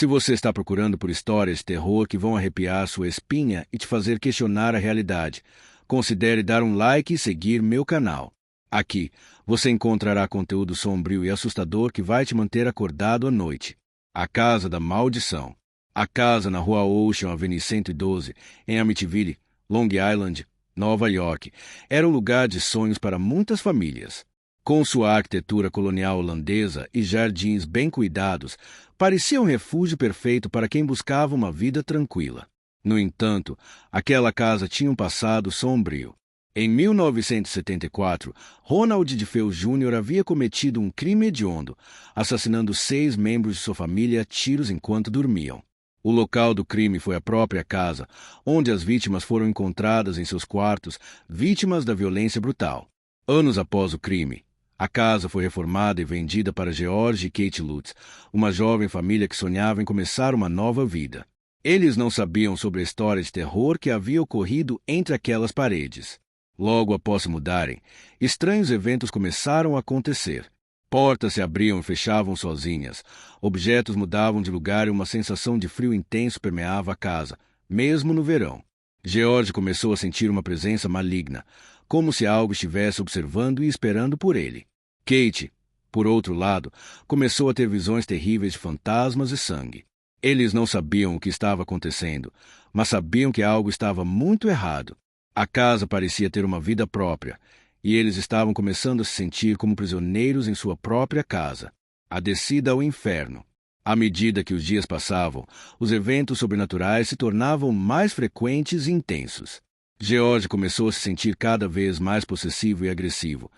Se você está procurando por histórias de terror que vão arrepiar sua espinha e te fazer questionar a realidade, considere dar um like e seguir meu canal. Aqui, você encontrará conteúdo sombrio e assustador que vai te manter acordado à noite. A Casa da Maldição. A casa na Rua Ocean Avenue 112, em Amityville, Long Island, Nova York, era um lugar de sonhos para muitas famílias. Com sua arquitetura colonial holandesa e jardins bem cuidados, parecia um refúgio perfeito para quem buscava uma vida tranquila. No entanto, aquela casa tinha um passado sombrio. Em 1974, Ronald DeFeo Jr. havia cometido um crime hediondo, assassinando 6 membros de sua família a tiros enquanto dormiam. O local do crime foi a própria casa, onde as vítimas foram encontradas em seus quartos, vítimas da violência brutal. Anos após o crime, a casa foi reformada e vendida para George e Kate Lutz, uma jovem família que sonhava em começar uma nova vida. Eles não sabiam sobre a história de terror que havia ocorrido entre aquelas paredes. Logo após se mudarem, estranhos eventos começaram a acontecer. Portas se abriam e fechavam sozinhas, objetos mudavam de lugar e uma sensação de frio intenso permeava a casa, mesmo no verão. George começou a sentir uma presença maligna, como se algo estivesse observando e esperando por ele. Kate, por outro lado, começou a ter visões terríveis de fantasmas e sangue. Eles não sabiam o que estava acontecendo, mas sabiam que algo estava muito errado. A casa parecia ter uma vida própria, e eles estavam começando a se sentir como prisioneiros em sua própria casa. A descida ao inferno. À medida que os dias passavam, os eventos sobrenaturais se tornavam mais frequentes e intensos. George começou a se sentir cada vez mais possessivo e agressivo,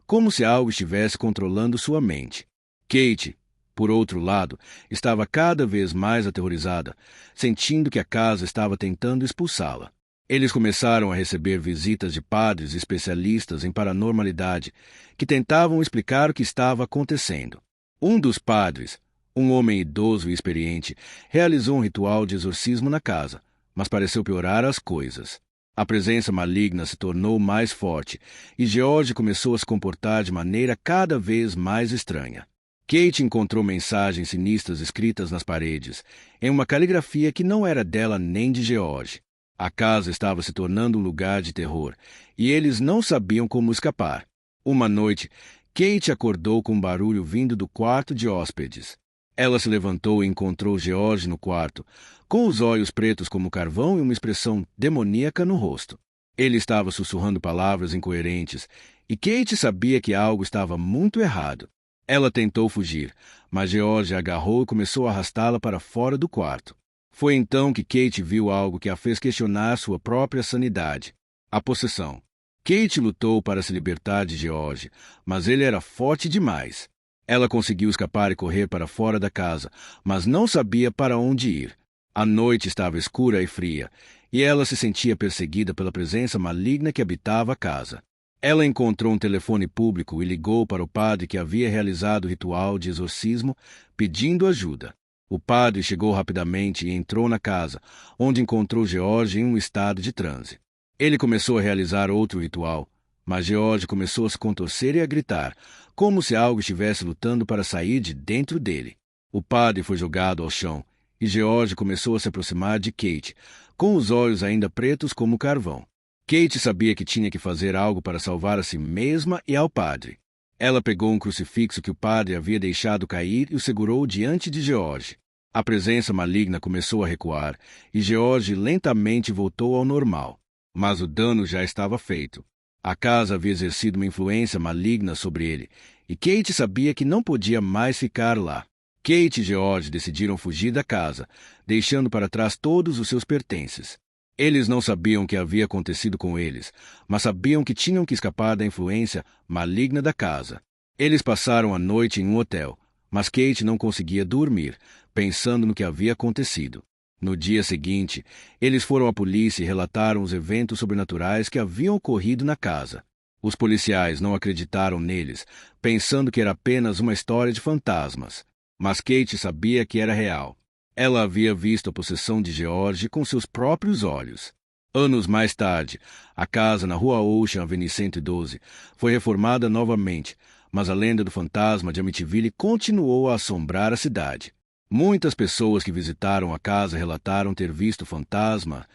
como se algo estivesse controlando sua mente. Kate, por outro lado, estava cada vez mais aterrorizada, sentindo que a casa estava tentando expulsá-la. Eles começaram a receber visitas de padres especialistas em paranormalidade que tentavam explicar o que estava acontecendo. Um dos padres, um homem idoso e experiente, realizou um ritual de exorcismo na casa, mas pareceu piorar as coisas. A presença maligna se tornou mais forte e George começou a se comportar de maneira cada vez mais estranha. Kate encontrou mensagens sinistras escritas nas paredes, em uma caligrafia que não era dela nem de George. A casa estava se tornando um lugar de terror, e eles não sabiam como escapar. Uma noite, Kate acordou com um barulho vindo do quarto de hóspedes. Ela se levantou e encontrou George no quarto, com os olhos pretos como carvão e uma expressão demoníaca no rosto. Ele estava sussurrando palavras incoerentes, e Kate sabia que algo estava muito errado. Ela tentou fugir, mas George a agarrou e começou a arrastá-la para fora do quarto. Foi então que Kate viu algo que a fez questionar sua própria sanidade. A possessão. Kate lutou para se libertar de George, mas ele era forte demais. Ela conseguiu escapar e correr para fora da casa, mas não sabia para onde ir. A noite estava escura e fria, e ela se sentia perseguida pela presença maligna que habitava a casa. Ela encontrou um telefone público e ligou para o padre que havia realizado o ritual de exorcismo, pedindo ajuda. O padre chegou rapidamente e entrou na casa, onde encontrou George em um estado de transe. Ele começou a realizar outro ritual, mas George começou a se contorcer e a gritar, como se algo estivesse lutando para sair de dentro dele. O padre foi jogado ao chão, e George começou a se aproximar de Kate, com os olhos ainda pretos como carvão. Kate sabia que tinha que fazer algo para salvar a si mesma e ao padre. Ela pegou um crucifixo que o padre havia deixado cair e o segurou diante de George. A presença maligna começou a recuar e George lentamente voltou ao normal. Mas o dano já estava feito. A casa havia exercido uma influência maligna sobre ele e Kate sabia que não podia mais ficar lá. Kate e George decidiram fugir da casa, deixando para trás todos os seus pertences. Eles não sabiam o que havia acontecido com eles, mas sabiam que tinham que escapar da influência maligna da casa. Eles passaram a noite em um hotel, mas Kate não conseguia dormir, pensando no que havia acontecido. No dia seguinte, eles foram à polícia e relataram os eventos sobrenaturais que haviam ocorrido na casa. Os policiais não acreditaram neles, pensando que era apenas uma história de fantasmas. Mas Kate sabia que era real. Ela havia visto a possessão de George com seus próprios olhos. Anos mais tarde, a casa na Rua Ocean Avenue 112 foi reformada novamente, mas a lenda do fantasma de Amityville continuou a assombrar a cidade. Muitas pessoas que visitaram a casa relataram ter visto fantasmas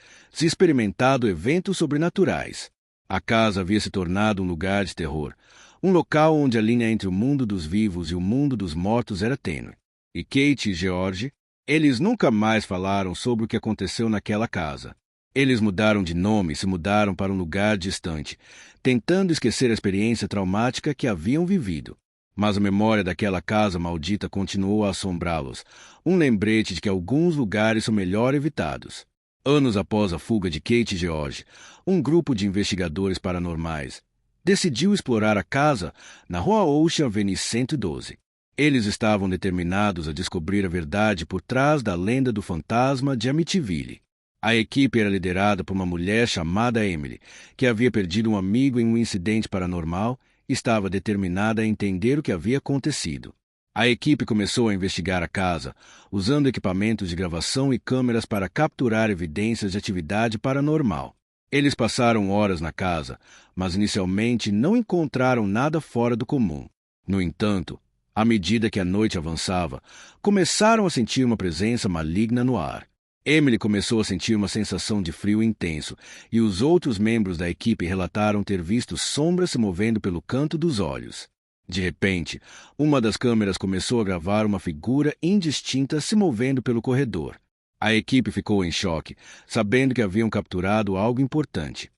e experimentado eventos sobrenaturais. A casa havia se tornado um lugar de terror, um local onde a linha entre o mundo dos vivos e o mundo dos mortos era tênue. E Kate e George, eles nunca mais falaram sobre o que aconteceu naquela casa. Eles mudaram de nome e se mudaram para um lugar distante, tentando esquecer a experiência traumática que haviam vivido. Mas a memória daquela casa maldita continuou a assombrá-los, um lembrete de que alguns lugares são melhor evitados. Anos após a fuga de Kate e George, um grupo de investigadores paranormais decidiu explorar a casa na Rua Ocean Avenue 112. Eles estavam determinados a descobrir a verdade por trás da lenda do fantasma de Amityville. A equipe era liderada por uma mulher chamada Emily, que havia perdido um amigo em um incidente paranormal e estava determinada a entender o que havia acontecido. A equipe começou a investigar a casa, usando equipamentos de gravação e câmeras para capturar evidências de atividade paranormal. Eles passaram horas na casa, mas inicialmente não encontraram nada fora do comum. No entanto, à medida que a noite avançava, começaram a sentir uma presença maligna no ar. Emily começou a sentir uma sensação de frio intenso, e os outros membros da equipe relataram ter visto sombras se movendo pelo canto dos olhos. De repente, uma das câmeras começou a gravar uma figura indistinta se movendo pelo corredor. A equipe ficou em choque, sabendo que haviam capturado algo importante.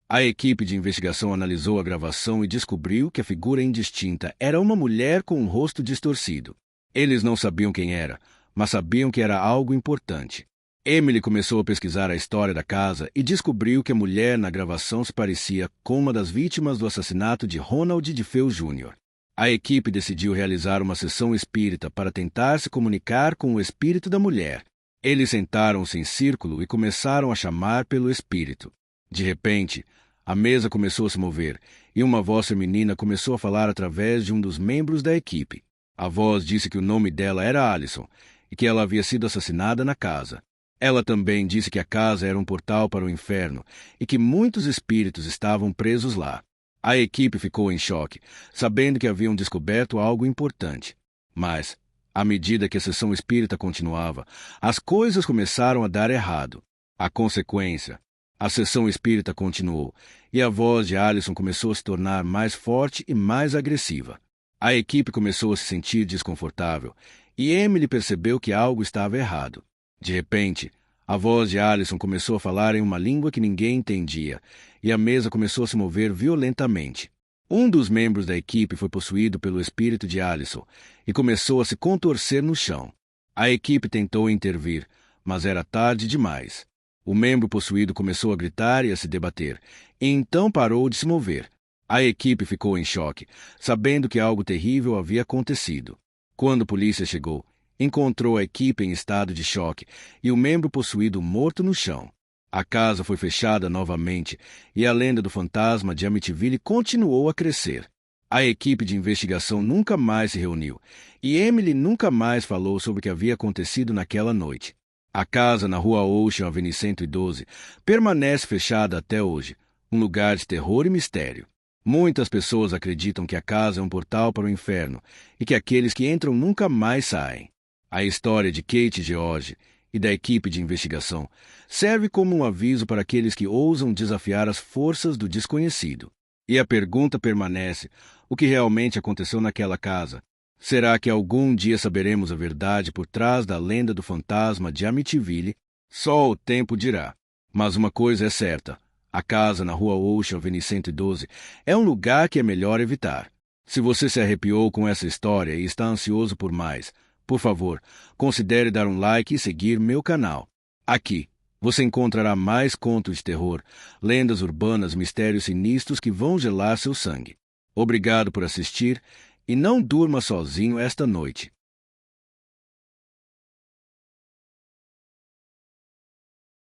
A equipe de investigação analisou a gravação e descobriu que a figura indistinta era uma mulher com um rosto distorcido. Eles não sabiam quem era, mas sabiam que era algo importante. Emily começou a pesquisar a história da casa e descobriu que a mulher na gravação se parecia com uma das vítimas do assassinato de Ronald DeFeo Jr. A equipe decidiu realizar uma sessão espírita para tentar se comunicar com o espírito da mulher. Eles sentaram-se em círculo e começaram a chamar pelo espírito. De repente, a mesa começou a se mover e uma voz feminina começou a falar através de um dos membros da equipe. A voz disse que o nome dela era Alison e que ela havia sido assassinada na casa. Ela também disse que a casa era um portal para o inferno e que muitos espíritos estavam presos lá. A equipe ficou em choque, sabendo que haviam descoberto algo importante. Mas, à medida que a sessão espírita continuava, as coisas começaram a dar errado. A consequência, a sessão espírita continuou e a voz de Alison começou a se tornar mais forte e mais agressiva. A equipe começou a se sentir desconfortável e Emily percebeu que algo estava errado. De repente, a voz de Alison começou a falar em uma língua que ninguém entendia, e a mesa começou a se mover violentamente. Um dos membros da equipe foi possuído pelo espírito de Alison e começou a se contorcer no chão. A equipe tentou intervir, mas era tarde demais. O membro possuído começou a gritar e a se debater, e então parou de se mover. A equipe ficou em choque, sabendo que algo terrível havia acontecido. Quando a polícia chegou, encontrou a equipe em estado de choque e o membro possuído morto no chão. A casa foi fechada novamente e a lenda do fantasma de Amityville continuou a crescer. A equipe de investigação nunca mais se reuniu e Emily nunca mais falou sobre o que havia acontecido naquela noite. A casa na Rua Ocean Avenue 112 permanece fechada até hoje, um lugar de terror e mistério. Muitas pessoas acreditam que a casa é um portal para o inferno e que aqueles que entram nunca mais saem. A história de Kate e George e da equipe de investigação serve como um aviso para aqueles que ousam desafiar as forças do desconhecido. E a pergunta permanece: o que realmente aconteceu naquela casa? Será que algum dia saberemos a verdade por trás da lenda do fantasma de Amityville? Só o tempo dirá. Mas uma coisa é certa: a casa na Rua Ocean Avenue 112 é um lugar que é melhor evitar. Se você se arrepiou com essa história e está ansioso por mais, por favor, considere dar um like e seguir meu canal. Aqui, você encontrará mais contos de terror, lendas urbanas, mistérios sinistros que vão gelar seu sangue. Obrigado por assistir e não durma sozinho esta noite.